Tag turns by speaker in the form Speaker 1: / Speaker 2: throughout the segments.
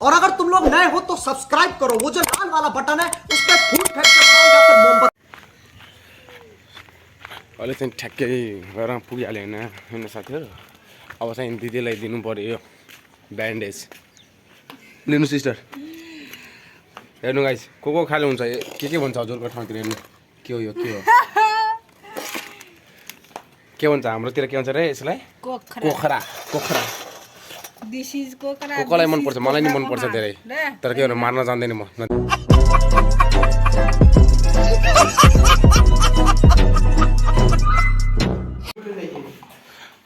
Speaker 1: और अगर तुम लोग नए हो तो सब्सक्राइब करो, वो जो लाल वाला बटन है उस पर फूट फेंक के बनाओ या फिर मोमबत्ती।
Speaker 2: अहिले चाहिँ ठ्याक्कै घर पुगिहाल्यो होइन साथीहरू। अब चाहिँ दिदीलाई दिनु पऱ्यो यो ब्यान्डेज। लिनु सिस्टर। हेर्नु गाइस को खाले हुन्छ के भन्छ हजुरको ठाउँतिर हेर्नु के हो यो के हो के भन्छ हाम्रोतिर के भन्छ रे यसलाई कोखरा कोखरा
Speaker 3: दिस इज कोखरा
Speaker 2: कोकोलाई मन पर्छ मलाई नि मन पर्छ धेरै तर के गर्नु मार्न जान्दैन म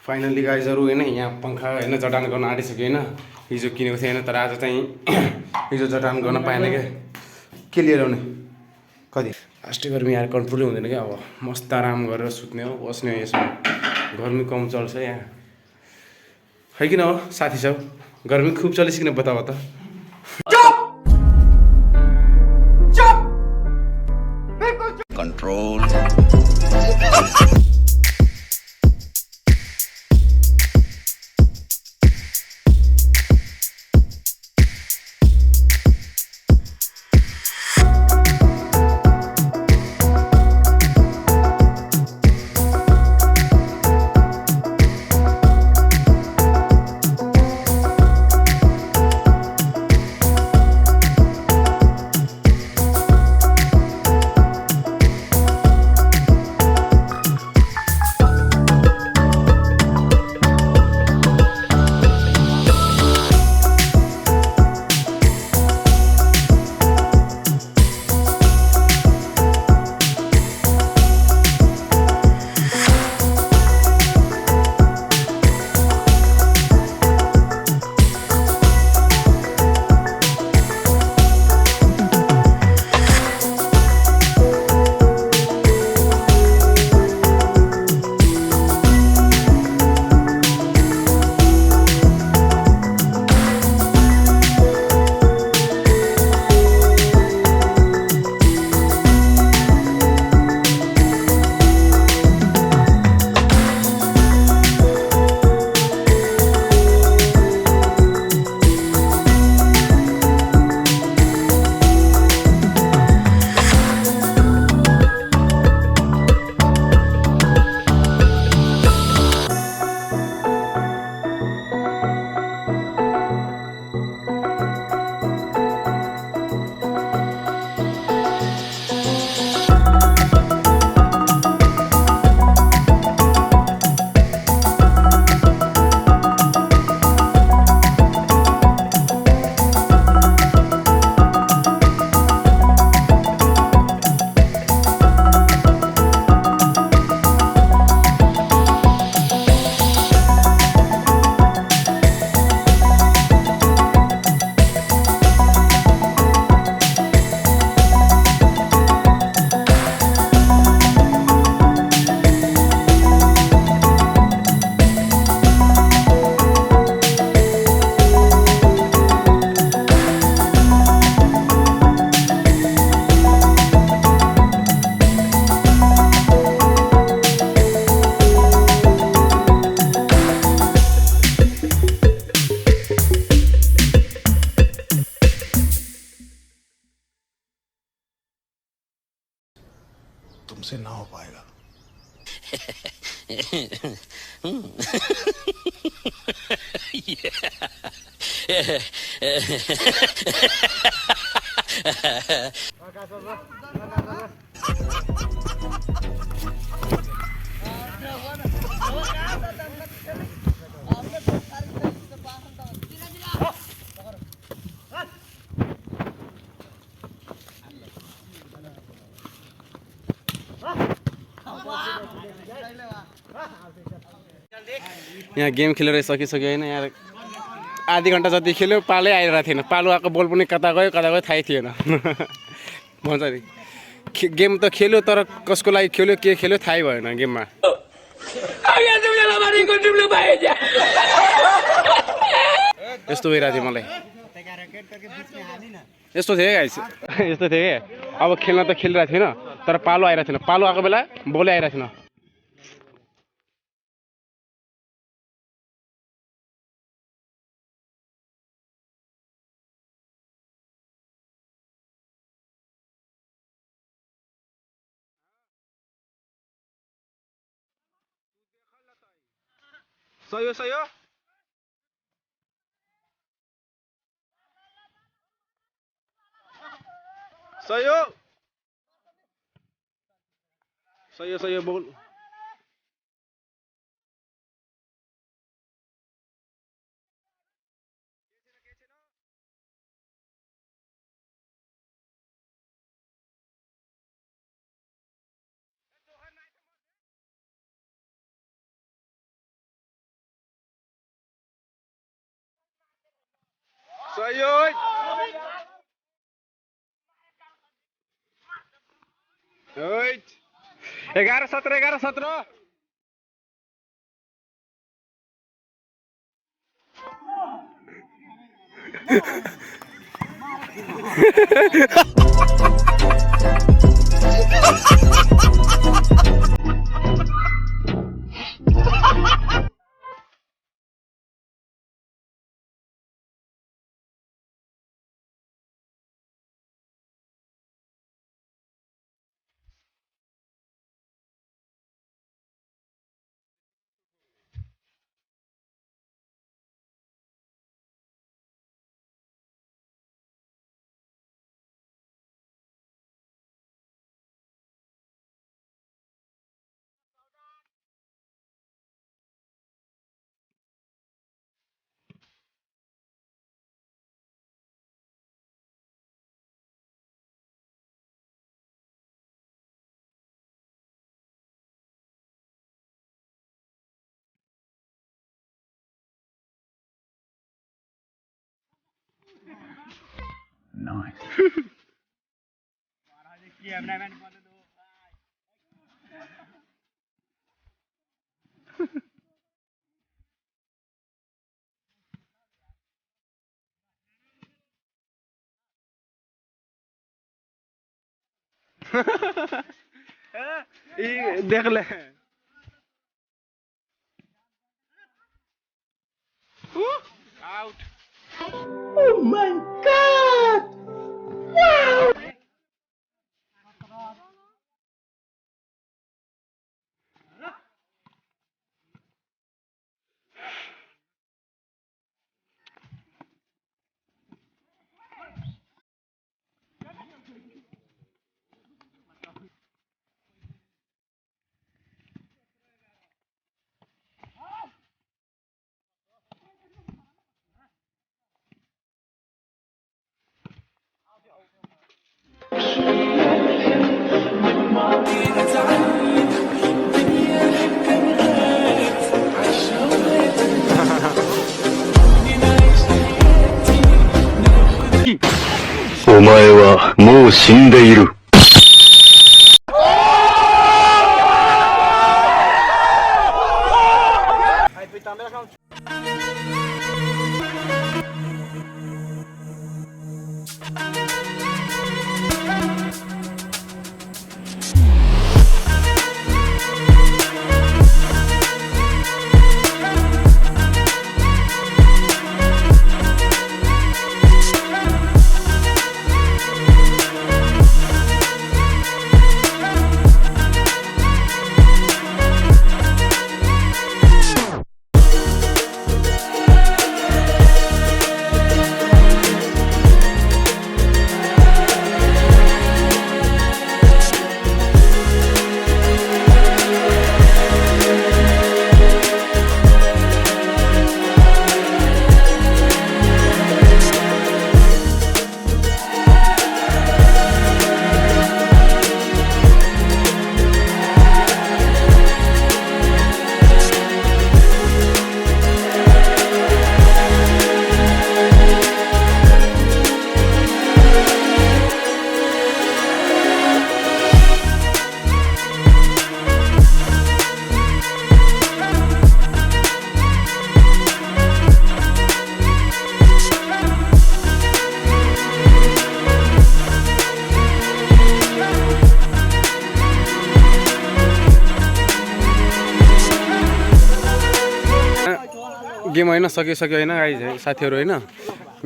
Speaker 2: फाइनली गाइजहरु हैन यहाँ पंखा हैन जडान गर्न आँटिसक्यो हैन हिजो किनेको थिएन तर आज चाहिँ हिजो जडान गर्न पाएन के लिएर आउने कति अस्ति गर्मी यार कन्ट्रोलै हुँदैन क्या अब मस्त आराम गरेर सुत्ने हो बस्ने हो यसमा गर्मी कम चल्छ यहाँ है किन हो साथी सब गर्मी खूब चलेछ किन बताओ त
Speaker 4: कंट्रोल
Speaker 5: तुमसे ना हो पाएगा
Speaker 2: यहाँ गेम खेलेर सकिसक्यो होइन यहाँ आधी घन्टा जति खेल्यो पालै आइरहेको थिएन पालो आएको बल पनि कता गयो थाहै थिएन भन्छ नि गेम त खेल्यो तर कसको लागि खेल्यो के खेल्यो थाहै भएन गेममा यस्तो भइरहेको थियो मलाई यस्तो थियो गाइस यस्तो थियो अब खेल्न त खेलिरहेको थिएन तर पालो आइरहेको थिएन पालो आएको बेला बलै आइरहेको थिएन सही हो सही हो बोल सही हो 11-17 देख ले आउट
Speaker 4: お前はもう死んでいる。
Speaker 2: गेम होइन सकियो होइन गाइज साथीहरू होइन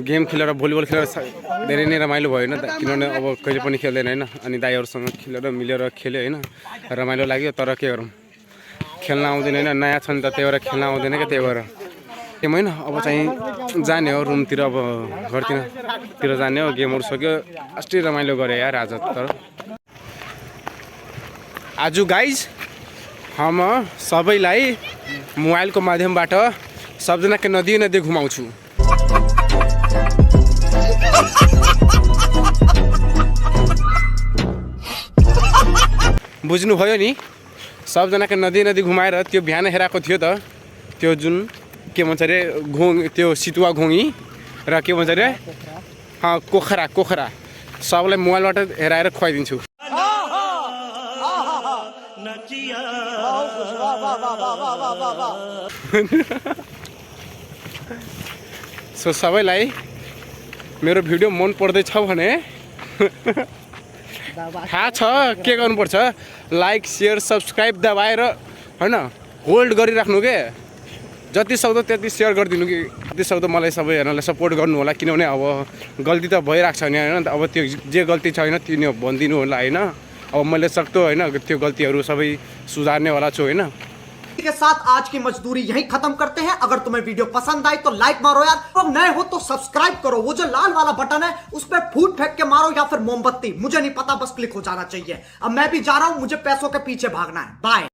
Speaker 2: गेम खेलेर भलिबल खेलेर धेरै नै रमाइलो भयो होइन किनभने अब कहिले पनि खेल्दैन होइन अनि दाइहरूसँग खेलेर मिलेर खेल्यो होइन रमाइलो लाग्यो तर के गरौँ खेल्न आउँदैन होइन, नयाँ छ नि त त्यही भएर खेल्न आउँदैन क्या, त्यही भएर गेम होइन। अब चाहिँ जाने हो रुमतिर, अब घरतिर जाने हो। गेमहरू सक्यो, अस्ति रमाइलो गरे यार आज। तर आज गाइज हम सबैलाई मोबाइलको माध्यमबाट सबजनाको नदी घुमाउँछु। बुझ्नुभयो नि, सबजनाको नदी घुमाएर त्यो बिहान हेराएको थियो त, त्यो जुन के भन्छ अरे त्यो सितुवा घोङी र के भन्छ अरे कोखरा सबलाई मोबाइलबाट हेराएर खुवाइदिन्छु। सो सबैलाई मेरो भिडियो मन पर्दैछ भने थाहा छ के गर्नुपर्छ, लाइक सेयर सब्सक्राइब दबाएर होइन होल्ड गरिराख्नु के, जति सक्दो त्यति सेयर गरिदिनु कि जति सक्दो मलाई सबैजनालाई सपोर्ट गर्नु होला। किनभने अब गल्ती त भइरहेको छ नि होइन, अब त्यो जे गल्ती छ होइन त्यो भनिदिनु होला होइन। अब मैले सक्दो होइन त्यो गल्तीहरू सबै सुधार्ने वाला छु होइन।
Speaker 1: के साथ आज की मजदूरी यहीं खत्म करते हैं। अगर तुम्हें वीडियो पसंद आई तो लाइक मारो यार, और नए हो तो सब्सक्राइब करो। वो जो लाल वाला बटन है उस पर फूट फेंक के मारो या फिर मोमबत्ती, मुझे नहीं पता, बस क्लिक हो जाना चाहिए। अब मैं भी जा रहा हूं, मुझे पैसों के पीछे भागना है। बाय।